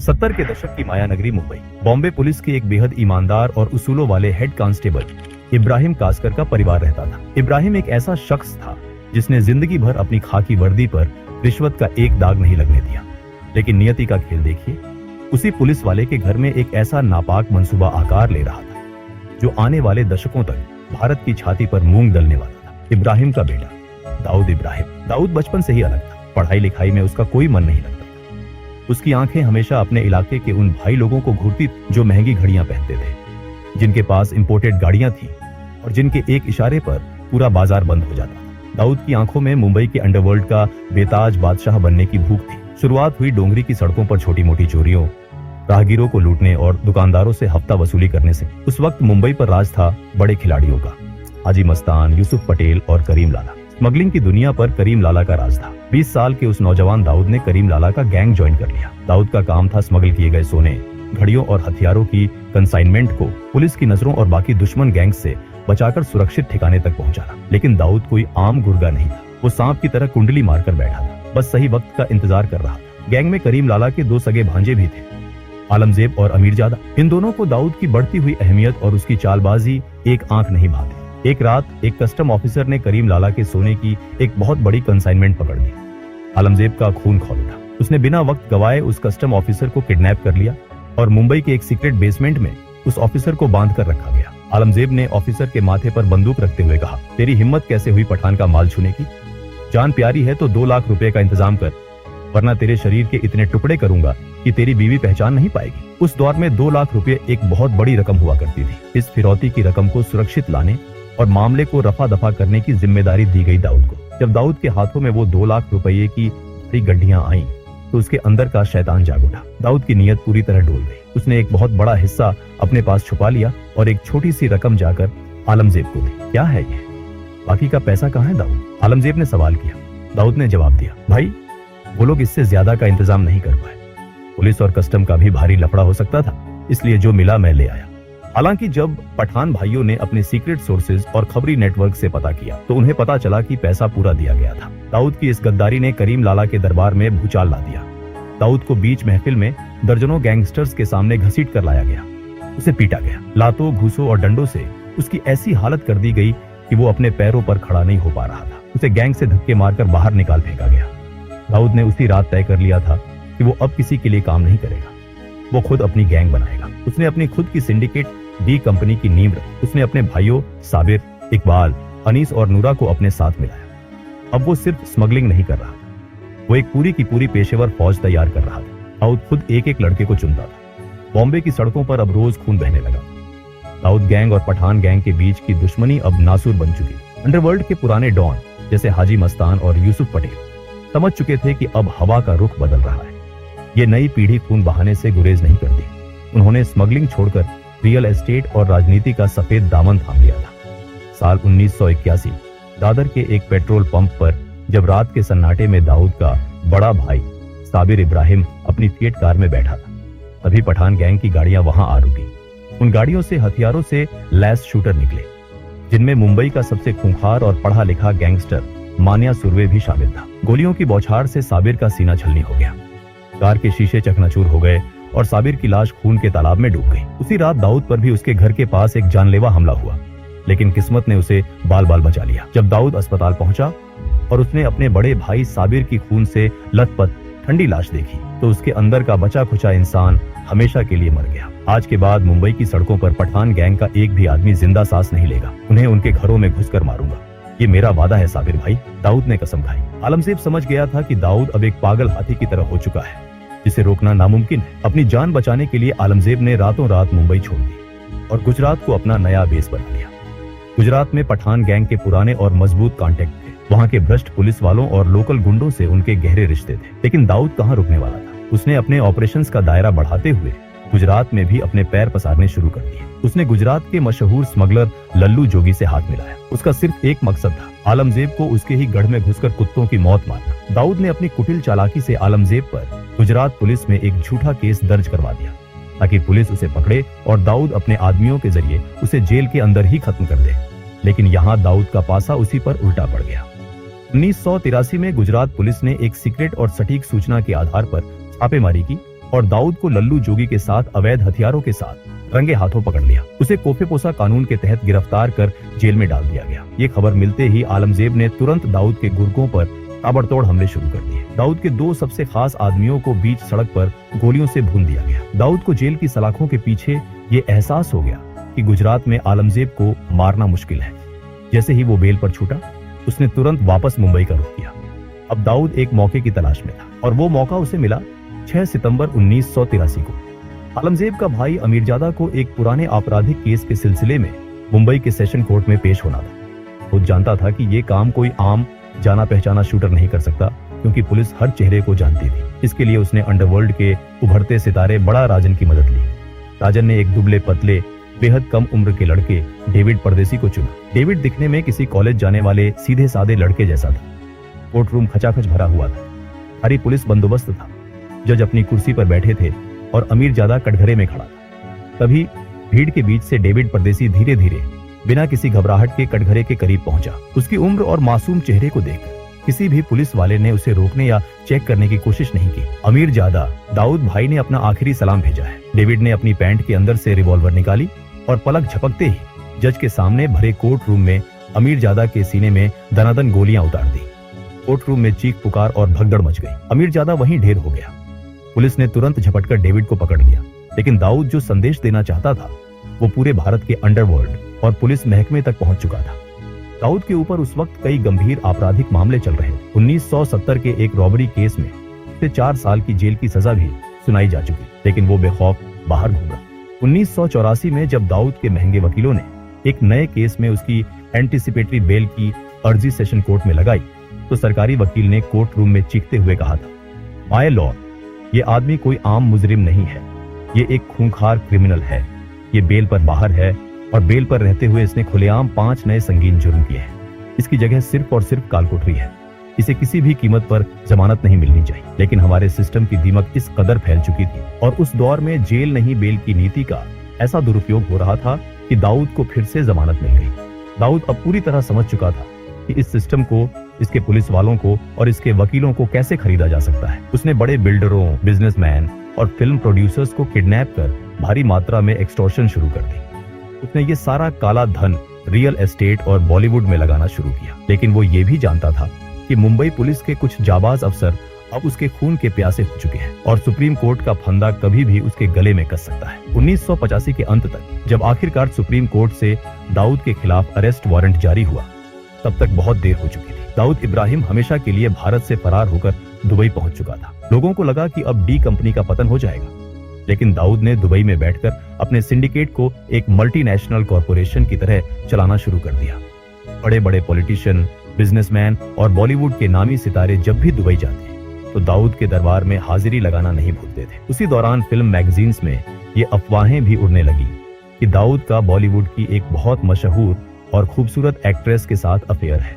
70 के दशक की माया नगरी मुंबई। बॉम्बे पुलिस के एक बेहद ईमानदार और उसूलों वाले हेड कांस्टेबल इब्राहिम कास्कर का परिवार रहता था। इब्राहिम एक ऐसा शख्स था जिसने जिंदगी भर अपनी खाकी वर्दी पर रिश्वत का एक दाग नहीं लगने दिया। लेकिन नियति का खेल देखिए, उसी पुलिस वाले के घर में एक ऐसा नापाक मंसूबा आकार ले रहा था जो आने वाले दशकों तक भारत की छाती पर मूंग दलने वाला था। इब्राहिम का बेटा दाऊद इब्राहिम। दाऊद बचपन से ही अलग था। पढ़ाई लिखाई में उसका कोई मन नहीं लगता था। उसकी आंखें हमेशा अपने इलाके के उन भाई लोगों को घूरती जो महंगी घड़ियां पहनते थे, जिनके पास इंपोर्टेड गाड़ियां थी और जिनके एक इशारे पर पूरा बाजार बंद हो जाता था। दाऊद की आंखों में मुंबई के अंडरवर्ल्ड का बेताज बादशाह बनने की भूख थी। शुरुआत हुई डोंगरी की सड़कों पर छोटी मोटी चोरियों, राहगीरों को लूटने और दुकानदारों से हफ्ता वसूली करने से। उस वक्त मुंबई पर राज था बड़े खिलाड़ियों का, हाजी मस्तान, यूसुफ पटेल और करीम लाला। स्मगलिंग की दुनिया पर करीम लाला का राज था। 20 साल के उस नौजवान दाऊद ने करीम लाला का गैंग ज्वाइन कर लिया। दाऊद का काम था स्मगल किए गए सोने, घड़ियों और हथियारों की कंसाइनमेंट को पुलिस की नजरों और बाकी दुश्मन गैंग से बचाकर सुरक्षित ठिकाने तक पहुंचाना। लेकिन दाऊद कोई आम गुर्गा नहीं था। वो सांप की तरह कुंडली मारकर बैठा था, बस सही वक्त का इंतजार कर रहा था। गैंग में करीम लाला के 2 सगे भांजे भी थे, आलमजेब और अमीरजादा। इन दोनों को दाऊद की बढ़ती हुई अहमियत और उसकी चालबाजी एक आंख नहीं भाती। एक रात एक कस्टम ऑफिसर ने करीम लाला के सोने की एक बहुत बड़ी कंसाइनमेंट पकड़ ली। आलमजेब का खून खौल उठा। उसने बिना वक्त गवाए उस कस्टम ऑफिसर को किडनैप कर लिया और मुंबई के एक सीक्रेट बेसमेंट में उस ऑफिसर को बांध कर रखा गया। आलमजेब ने ऑफिसर के माथे पर बंदूक रखते हुए कहा, तेरी हिम्मत कैसे हुई पठान का माल छूने की? जान प्यारी है तो 2 लाख रुपए का इंतजाम कर, वरना तेरे शरीर के इतने टुकड़े करूंगा कि तेरी बीवी पहचान नहीं पाएगी। उस दौर में 2 लाख रुपए एक बहुत बड़ी रकम हुआ करती थी। इस फिरौती की रकम को सुरक्षित लाने और मामले को रफा दफा करने की जिम्मेदारी दी गई दाऊद को। जब दाऊद के हाथों में वो 2 लाख रुपये की भारी गड्ढियां आईं, तो उसके अंदर का शैतान जाग उठा। दाऊद की नीयत पूरी तरह डोल गई। उसने एक बहुत बड़ा हिस्सा अपने पास छुपा लिया और एक छोटी सी रकम जाकर आलमजेब को दी। क्या है ये? बाकी का पैसा कहाँ है दाऊद? आलमजेब ने सवाल किया। दाऊद ने जवाब दिया, भाई वो लोग इससे ज्यादा का इंतजाम नहीं कर पाए। पुलिस और कस्टम का भी भारी लफड़ा हो सकता था, इसलिए जो मिला मैं ले आया। हालांकि जब पठान भाइयों ने अपने सीक्रेट सोर्सेज और खबरी नेटवर्क से पता किया तो उन्हें पता चला कि पैसा पूरा दिया गया था। दाऊद की इस गद्दारी ने करीम लाला के दरबार में भूचाल ला दिया। दाऊद को बीच महफिल में दर्जनों गैंगस्टर्स के सामने घसीट कर लाया गया। उसे पीटा गया। लातों, घूसों और डंडों से उसकी ऐसी हालत कर दी गई कि वो अपने पैरों पर खड़ा नहीं हो पा रहा था। उसे गैंग से धक्के मारकर बाहर निकाल फेंका गया। दाऊद ने उसी रात तय कर लिया था कि वो अब किसी के लिए काम नहीं करेगा। वो खुद अपनी गैंग बनाएगा। उसने अपनी खुद की सिंडिकेट डी कंपनी की नींव रखी। उसने अपने भाइयों साबिर, इकबाल, अनीस और नूरा को अपने साथ मिलाया। अब वो सिर्फ स्मगलिंग नहीं कर रहा था, वो एक पूरी की पूरी पेशेवर फौज तैयार कर रहा था। दाऊद खुद एक एक लड़के को चुनता था। बॉम्बे की सड़कों पर अब रोज खून बहने लगा। दाऊद गैंग और पठान गैंग के बीच की दुश्मनी अब नासूर बन चुकी थी। अंडरवर्ल्ड के पुराने डॉन जैसे हाजी मस्तान और यूसुफ पटेल समझ चुके थे कि अब हवा का रुख बदल रहा है। ये नई पीढ़ी खून बहाने से गुरेज नहीं करती। उन्होंने स्मगलिंग छोड़कर रियल एस्टेट और राजनीति का सफेद दामन थाम लिया था। साल 1981 दादर के एक पेट्रोल पंप पर जब रात के सन्नाटे में दाऊद का बड़ा भाई साबिर इब्राहिम अपनी फिएट कार में बैठा था, तभी पठान गैंग की गाड़ियां वहां आ रुकी। उन गाड़ियों से हथियारों से लैस शूटर निकले, जिनमें मुंबई का सबसे खूंखार और पढ़ा लिखा गैंगस्टर मानिया सुरवे भी शामिल था। गोलियों की बौछार से साबिर का सीना छलनी हो गया। कार के शीशे चकनाचूर हो गए और साबिर की लाश खून के तालाब में डूब गई। उसी रात दाऊद पर भी उसके घर के पास एक जानलेवा हमला हुआ, लेकिन किस्मत ने उसे बाल बाल बचा लिया। जब दाऊद अस्पताल पहुंचा और उसने अपने बड़े भाई साबिर की खून से लथपथ ठंडी लाश देखी, तो उसके अंदर का बचा खुचा इंसान हमेशा के लिए मर गया। आज के बाद मुंबई की सड़कों पर पठान गैंग का एक भी आदमी जिंदा सांस नहीं लेगा। उन्हें उनके घरों में घुसकर मारूंगा, ये मेरा वादा है साबिर भाई, दाऊद ने कसम खाई। आलमजेब समझ गया था कि दाऊद अब एक पागल हाथी की तरह हो चुका है, जिसे रोकना नामुमकिन है। अपनी जान बचाने के लिए आलमजेब ने रातों रात मुंबई छोड़ दी और गुजरात को अपना नया बेस बना लिया। गुजरात में पठान गैंग के पुराने और मजबूत कॉन्टेक्ट थे। वहां के भ्रष्ट पुलिस वालों और लोकल गुंडों से उनके गहरे रिश्ते थे। लेकिन दाऊद कहां रुकने वाला था। उसने अपने ऑपरेशंस का दायरा बढ़ाते हुए गुजरात में भी अपने पैर पसारने शुरू कर दिए। उसने गुजरात के मशहूर स्मगलर लल्लू जोगी से हाथ मिलाया। उसका सिर्फ एक मकसद था, आलमजेब को उसके ही गढ़ में घुसकर कुत्तों की मौत मारना। दाऊद ने अपनी कुटिल चालाकी से आलमजेब पर गुजरात पुलिस में एक झूठा केस दर्ज करवा दिया, ताकि पुलिस उसे पकड़े और दाऊद अपने आदमियों के जरिए उसे जेल के अंदर ही खत्म कर दे। लेकिन यहाँ दाऊद का पासा उसी पर उल्टा पड़ गया। 1983 में गुजरात पुलिस ने एक सीक्रेट और सटीक सूचना के आधार पर छापेमारी की और दाऊद को लल्लू जोगी के साथ अवैध हथियारों के साथ रंगे हाथों पकड़ लिया। उसे कोफेपोसा कानून के तहत गिरफ्तार कर जेल में डाल दिया गया। ये खबर मिलते ही आलमजेब ने तुरंत दाऊद के गुर्गों पर ताबड़तोड़ हमले शुरू कर दिए। दाऊद के 2 सबसे खास आदमियों को बीच सड़क पर गोलियों से भून दिया गया। दाऊद को जेल की सलाखों के पीछे ये एहसास हो गया कि गुजरात में आलमजेब को मारना मुश्किल है। जैसे ही वो बेल पर छूटा, उसने तुरंत वापस मुंबई का रुख किया। अब दाऊद एक मौके की तलाश में था और वो मौका उसे मिला 6 सितंबर 1983 को। आलमजेब का भाई अमीरजादा को एक पुराने आपराधिक केस के सिलसिले में मुंबई के सेशन कोर्ट में पेश होना था। वो जानता था कि ये काम कोई आम जाना पहचाना शूटर नहीं कर सकता, क्योंकि पुलिस हर चेहरे को जानती थी। इसके लिए उसने अंडरवर्ल्ड के उभरते सितारे बड़ा राजन की मदद ली। राजन ने एक दुबले पतले बेहद कम उम्र के लड़के डेविड परदेसी को चुना। डेविड दिखने में किसी कॉलेज जाने वाले सीधे साधे लड़के जैसा था। कोर्ट रूम खचाखच भरा हुआ था। भारी पुलिस बंदोबस्त था। जज अपनी कुर्सी पर बैठे थे और अमीरजादा कटघरे में खड़ा था। तभी भीड़ के बीच से डेविड परदेसी धीरे धीरे बिना किसी घबराहट के कटघरे के करीब पहुंचा। उसकी उम्र और मासूम चेहरे को देखकर किसी भी पुलिस वाले ने उसे रोकने या चेक करने की कोशिश नहीं की। अमीरजादा, दाऊद भाई ने अपना आखिरी सलाम भेजा है। डेविड ने अपनी पैंट के अंदर से रिवॉल्वर निकाली और पलक झपकते ही जज के सामने भरे कोर्ट रूम में अमीरजादा के सीने में दनादन गोलियां उतार दी। कोर्ट रूम में चीख पुकार और भगदड़ मच गई। अमीरजादा वहीं ढेर हो गया। पुलिस ने तुरंत झपटकर डेविड को पकड़ लिया, लेकिन दाऊद जो संदेश देना चाहता था वो पूरे भारत के अंडरवर्ल्ड और पुलिस महकमे तक पहुंच चुका था। दाऊद के ऊपर उस वक्त कई गंभीर आपराधिक मामले चल रहे थे। 1970 के एक रॉबरी केस में उसे 4 साल की जेल की सजा भी सुनाई जा चुकी, लेकिन वो बेखौफ बाहर घूम रहा। 1984 में जब दाऊद के महंगे वकीलों ने एक नए केस में उसकी एंटीसिपेटरी बेल की अर्जी सेशन कोर्ट में लगाई, तो सरकारी वकील ने कोर्ट रूम में चीखते हुए कहा था, माय लॉर्ड, ये आदमी कोई आम मुजरिम नहीं है, ये एक खूंखार क्रिमिनल है। ये बेल पर बाहर है और बेल पर रहते हुए इसने खुलेआम 5 नए संगीन जुर्म किए हैं। इसकी जगह सिर्फ और सिर्फ कालकोठरी है। इसे किसी भी कीमत पर जमानत नहीं मिलनी चाहिए। लेकिन हमारे सिस्टम की दीमक इस कदर फैल चुकी थी और उस दौर में जेल नहीं बेल की नीति का ऐसा दुरुपयोग हो रहा था कि दाऊद को फिर से जमानत मिल गई। दाऊद अब पूरी तरह समझ चुका था कि इस सिस्टम को, इसके पुलिस वालों को और इसके वकीलों को कैसे खरीदा जा सकता है। उसने बड़े बिल्डरों, बिजनेसमैन और फिल्म प्रोड्यूसर्स को किडनैप कर भारी मात्रा में एक्सटॉर्शन शुरू कर दी। उसने ये सारा काला धन रियल एस्टेट और बॉलीवुड में लगाना शुरू किया। लेकिन वो ये भी जानता था कि मुंबई पुलिस के कुछ जाबाज अफसर अब उसके खून के प्यासे हो चुके हैं और सुप्रीम कोर्ट का फंदा कभी भी उसके गले में कस सकता है। 1985 के अंत तक जब आखिरकार सुप्रीम कोर्ट से दाऊद के खिलाफ अरेस्ट वारंट जारी हुआ, तब तक बहुत देर हो चुकी थी। दाऊद इब्राहिम हमेशा के लिए भारत से फरार होकर दुबई पहुंच चुका था। लोगों को लगा कि अब डी कंपनी का पतन हो जाएगा, लेकिन दाऊद ने दुबई में बैठकर अपने सिंडिकेट को एक मल्टीनेशनल कॉरपोरेशन की तरह चलाना शुरू कर दिया। बड़े बड़े पॉलिटिशियन, बिजनेसमैन और बॉलीवुड के नामी सितारे जब भी दुबई जाते तो दाऊद के दरबार में हाजिरी लगाना नहीं भूलते थे। उसी दौरान फिल्म मैगजीन्स में ये अफवाहें भी उड़ने लगी कि दाऊद का बॉलीवुड की एक बहुत मशहूर और खूबसूरत एक्ट्रेस के साथ अफेयर है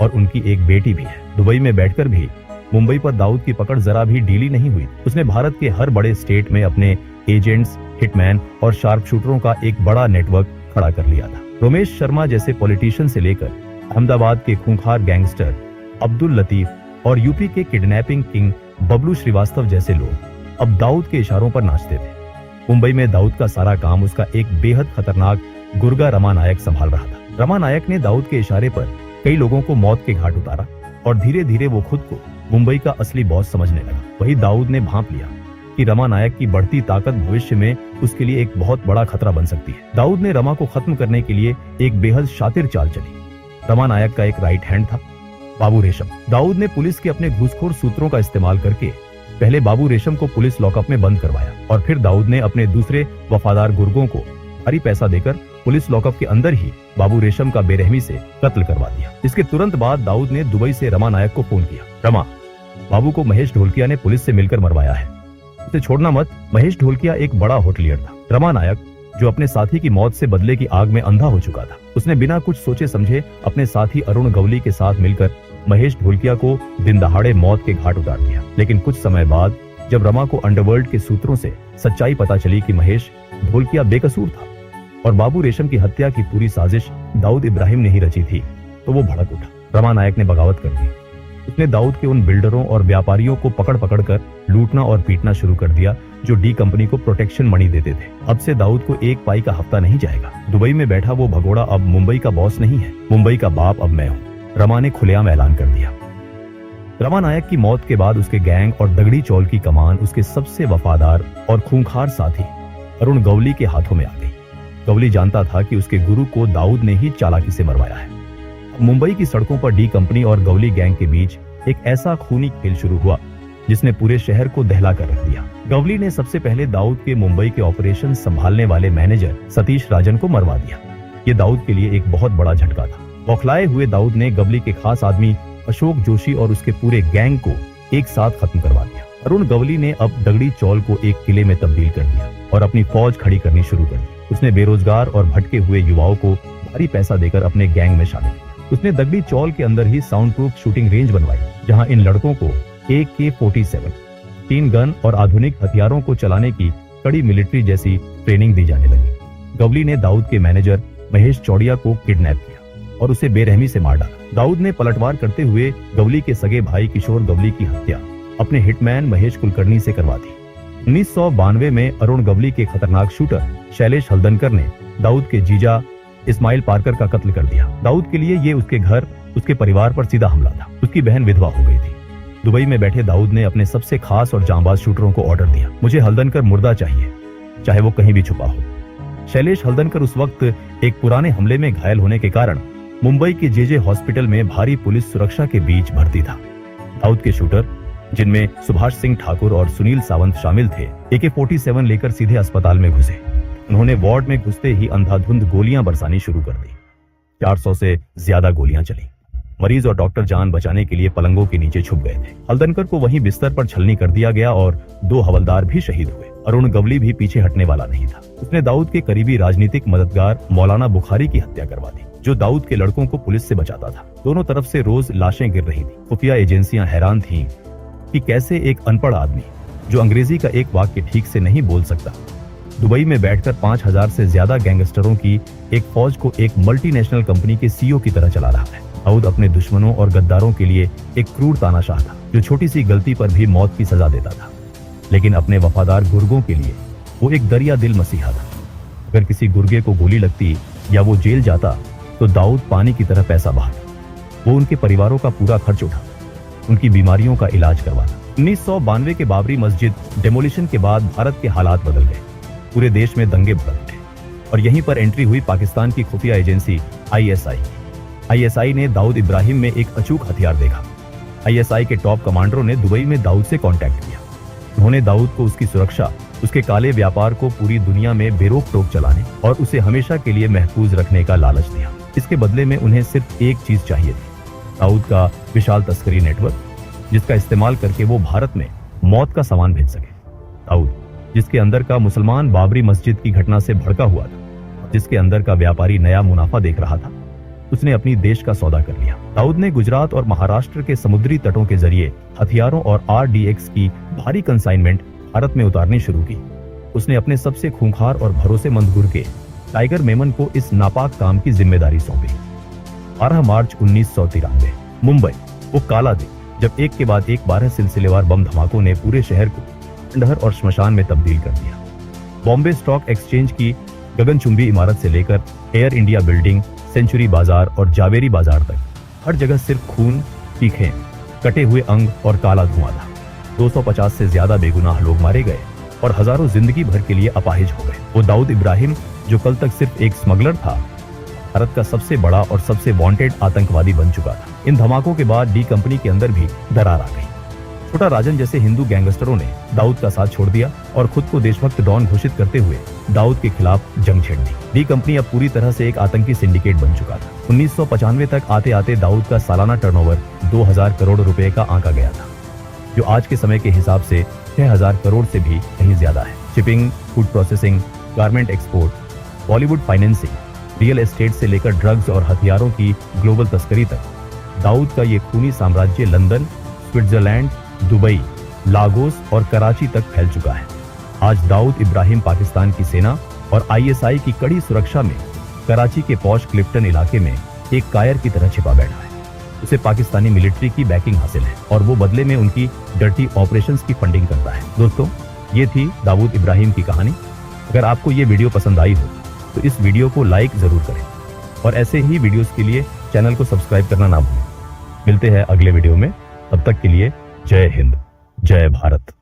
और उनकी एक बेटी भी है। दुबई में बैठकर भी मुंबई पर दाऊद की पकड़ जरा भी ढीली नहीं हुई। उसने भारत के हर बड़े स्टेट में अपने एजेंट्स, हिटमैन और शार्प शूटरों का एक बड़ा नेटवर्क खड़ा कर लिया था। रोमेश शर्मा जैसे पॉलिटिशियन से लेकर अहमदाबाद के खूंखार गैंगस्टर अब्दुल लतीफ और यूपी के किडनैपिंग किंग बबलू श्रीवास्तव जैसे लोग अब दाऊद के इशारों पर नाचते थे। मुंबई में दाऊद का सारा काम उसका एक बेहद खतरनाक गुर्गा रमा नायक संभाल रहा था। रमा नायक ने दाऊद के इशारे पर कई लोगों को मौत के घाट उतारा और धीरे धीरे वो खुद को मुंबई का असली बॉस समझने लगा। वही दाऊद ने भांप लिया कि रमा नायक की बढ़ती ताकत भविष्य में उसके लिए एक बहुत बड़ा खतरा बन सकती है। दाऊद ने रमा को खत्म करने के लिए एक बेहद शातिर चाल चली। रमा नायक का एक राइट हैंड था बाबू रेशम। दाऊद ने पुलिस के अपने घूसखोर सूत्रों का इस्तेमाल करके पहले बाबू रेशम को पुलिस लॉकअप में बंद करवाया और फिर दाऊद ने अपने दूसरे वफादार गुर्गों को भारी पैसा देकर पुलिस लॉकअप के अंदर ही बाबू रेशम का बेरहमी से कत्ल करवा दिया। इसके तुरंत बाद दाऊद ने दुबई से रमा नायक को फोन किया, रमा, बाबू को महेश ढोलकिया ने पुलिस से मिलकर मरवाया है, उसे छोड़ना मत। महेश ढोलकिया एक बड़ा होटलियर था। रमा नायक, जो अपने साथी की मौत से बदले की आग में अंधा हो चुका था, उसने बिना कुछ सोचे समझे अपने साथी अरुण गवली के साथ मिलकर महेश ढोलकिया को दिन दहाड़े मौत के घाट उतार दिया। लेकिन कुछ समय बाद जब रमा को अंडरवर्ल्ड के सूत्रों से सच्चाई पता चली कि महेश ढोलकिया बेकसूर था और बाबू रेशम की हत्या की पूरी साजिश दाऊद इब्राहिम ने ही रची थी, तो वो भड़क उठा। रमा नायक ने बगावत कर दी। उसने दाऊद के उन बिल्डरों और व्यापारियों को पकड़ कर लूटना और पीटना शुरू कर दिया, जो डी कंपनी को प्रोटेक्शन मनी देते थे। अब से दाऊद को एक पाई का हफ्ता नहीं जाएगा। दुबई में बैठा वो भगोड़ा अब मुंबई का बॉस नहीं है, मुंबई का बाप अब मैं हूँ, रमा ने खुलेआम ऐलान कर दिया। रमा नायक की मौत के बाद उसके गैंग और दगड़ी चौल की कमान उसके सबसे वफादार और खूंखार साथी अरुण गवली के हाथों में आ गई। गवली जानता था कि उसके गुरु को दाऊद ने ही चालाकी से मरवाया है। अब मुंबई की सड़कों पर डी कंपनी और गवली गैंग के बीच एक ऐसा खूनी खेल शुरू हुआ जिसने पूरे शहर को दहला कर रख दिया। गवली ने सबसे पहले दाऊद के मुंबई के ऑपरेशन संभालने वाले मैनेजर सतीश राजन को मरवा दिया। ये दाऊद के लिए एक बहुत बड़ा झटका था। बौखलाए हुए दाऊद ने गवली के खास आदमी अशोक जोशी और उसके पूरे गैंग को एक साथ खत्म करवा दिया। अरुण गवली ने अब दगड़ी चौल को एक किले में तब्दील कर दिया और अपनी फौज खड़ी करनी शुरू कर दी। उसने बेरोजगार और भटके हुए युवाओं को भारी पैसा देकर अपने गैंग में शामिल किया। उसने दगड़ी चौल के अंदर ही साउंड प्रूफ शूटिंग रेंज बनवाई, जहां इन लड़कों को AK-47, 3 गन और आधुनिक हथियारों को चलाने की कड़ी मिलिट्री जैसी ट्रेनिंग दी जाने लगी। गवली ने दाऊद के मैनेजर महेश चौड़िया को किडनैप किया और उसे बेरहमी से मार डाला। दाऊद ने पलटवार करते हुए गवली के सगे भाई किशोर गवली की हत्या अपने हिटमैन महेश कुलकर्णी से करवा दी। 1992 में अरुण गवली के खतरनाक शूटर शैलेश हल्दनकर ने दाऊद के जीजा इस्माइल पार्कर का कत्ल कर दिया। दाऊद के लिए ये उसके घर, उसके परिवार पर सीधा हमला था। उसकी बहन विधवा हो गई थी। दुबई में बैठे दाऊद ने अपने सबसे खास और जांबाज शूटरों को ऑर्डर दिया, मुझे हल्दनकर मुर्दा चाहिए, चाहे वो कहीं भी छुपा हो। शैलेश हल्दनकर उस वक्त एक पुराने हमले में घायल होने के कारण मुंबई के JJ हॉस्पिटल में भारी पुलिस सुरक्षा के बीच भर्ती था। दाऊद के शूटर, जिनमें सुभाष सिंह ठाकुर और सुनील सावंत शामिल थे, AK-47 लेकर सीधे अस्पताल में घुसे। उन्होंने वार्ड में घुसते ही अंधाधुंध गोलियां बरसानी शुरू कर दी। 400 से ज्यादा गोलियां चली। मरीज और डॉक्टर जान बचाने के लिए पलंगों के नीचे छुप गए थे। हल्दनकर को वहीं बिस्तर पर छलनी कर दिया गया और 2 हवलदार भी शहीद हुए। अरुण गवली भी पीछे हटने वाला नहीं था। उसने दाऊद के करीबी राजनीतिक मददगार मौलाना बुखारी की हत्या करवा दी, जो दाऊद के लड़कों को पुलिस से बचाता था। दोनों तरफ से रोज लाशें गिर रही थी। खुफिया एजेंसियां हैरान थीं कि कैसे एक अनपढ़ आदमी, जो अंग्रेजी का एक वाक्य ठीक से नहीं बोल सकता, दुबई में बैठकर 5000 से ज्यादा गैंगस्टरों की एक फौज को एक मल्टीनेशनल कंपनी के CEO की तरह चला रहा है। दाऊद अपने दुश्मनों और गद्दारों के लिए एक क्रूर तानाशाह था, जो छोटी सी गलती पर भी मौत की सजा देता था। लेकिन अपने वफादार गुर्गों के लिए वो एक दरिया दिल मसीहा था। अगर किसी गुर्गे को गोली लगती या वो जेल जाता तो दाऊद पानी की तरह पैसा बहाता। वो उनके परिवारों का पूरा खर्च उठाता, उनकी बीमारियों का इलाज करवाता। 1992 के बाबरी मस्जिद डेमोलिशन के बाद भारत के हालात बदल गए। पूरे देश में दंगे भड़क उठे और यहीं पर एंट्री हुई पाकिस्तान की खुफिया एजेंसी ISI ने दाऊद इब्राहिम में एक अचूक हथियार देखा। ISI के टॉप कमांडरों ने दुबई में दाऊद से कांटेक्ट किया। उन्होंने दाऊद को उसकी सुरक्षा, उसके काले व्यापार को पूरी दुनिया में बेरोक टोक चलाने और उसे हमेशा के लिए महफूज रखने का लालच दिया। इसके बदले में उन्हें सिर्फ एक चीज चाहिए थी, दाऊद का विशाल तस्करी नेटवर्क, जिसका इस्तेमाल करके वो भारत में मौत का सामान भेज सके। दाऊद, जिसके अंदर का मुसलमान बाबरी मस्जिद की घटना से भड़का हुआ था, जिसके अंदर का व्यापारी नया मुनाफा देख रहा था, उसने अपनी देश का सौदा कर लिया। दाऊद ने गुजरात और महाराष्ट्र के समुद्री तटों के जरिए हथियारों और RDX की भारी कंसाइनमेंट भारत में उतारनी शुरू की। उसने अपने सबसे खूंखार और भरोसेमंद गुर्गे टाइगर मेमन को इस नापाक काम की जिम्मेदारी सौंपी। 12 मार्च 1993 मुंबई, वो काला दिन, जब एक के बाद एक 12 सिलसिलेवार बम धमाकों ने पूरे शहर को खंडहर और श्मशान में तब्दील कर दिया। बॉम्बे स्टॉक एक्सचेंज की गगनचुंबी इमारत से लेकर एयर इंडिया बिल्डिंग, सेंचुरी बाजार और जावेरी बाजार तक हर जगह सिर्फ खून, चीखें, कटे हुए अंग और काला धुआं था। 250 से ज्यादा बेगुनाह लोग मारे गए और हजारों जिंदगी भर के लिए अपाहिज हो गए। वो दाऊद इब्राहिम, जो कल तक सिर्फ एक स्मगलर था, भारत का सबसे बड़ा और सबसे वांटेड आतंकवादी बन चुका था। इन धमाकों के बाद डी कंपनी के अंदर भी दरार आ गई। छोटा राजन जैसे हिंदू गैंगस्टरों ने दाऊद का साथ छोड़ दिया और खुद को देशभक्त डॉन घोषित करते हुए दाऊद के खिलाफ जंग छेड़ दी। डी कंपनी अब पूरी तरह से एक आतंकी सिंडिकेट बन चुका था। 1995 तक आते आते दाऊद का सालाना टर्नओवर 2000 करोड़ रुपए का आंका गया था, जो आज के समय के हिसाब से 6000 करोड़ से भी कहीं ज्यादा है। Shipping, food processing, garment export, Bollywood financing, real estate से लेकर ड्रग्स और हथियारों की ग्लोबल तस्करी तक दाऊद का ये खूनी साम्राज्य लंदन, स्विट्जरलैंड, दुबई, लागोस और कराची तक फैल चुका है। आज दाऊद इब्राहिम पाकिस्तान की सेना और ISI की कड़ी सुरक्षा में कराची के पॉश क्लिफ्टन इलाके में एक कायर की तरह छिपा बैठा है। उसे पाकिस्तानी मिलिट्री की बैकिंग हासिल है और वो बदले में उनकी डर्टी ऑपरेशंस की फंडिंग करता है। दोस्तों, ये थी दाऊद इब्राहिम की कहानी। अगर आपको ये वीडियो पसंद आई हो तो इस वीडियो को लाइक जरूर करें और ऐसे ही वीडियोस के लिए चैनल को सब्सक्राइब करना ना भूलें। मिलते हैं अगले वीडियो में, तब तक के लिए जय हिंद, जय भारत।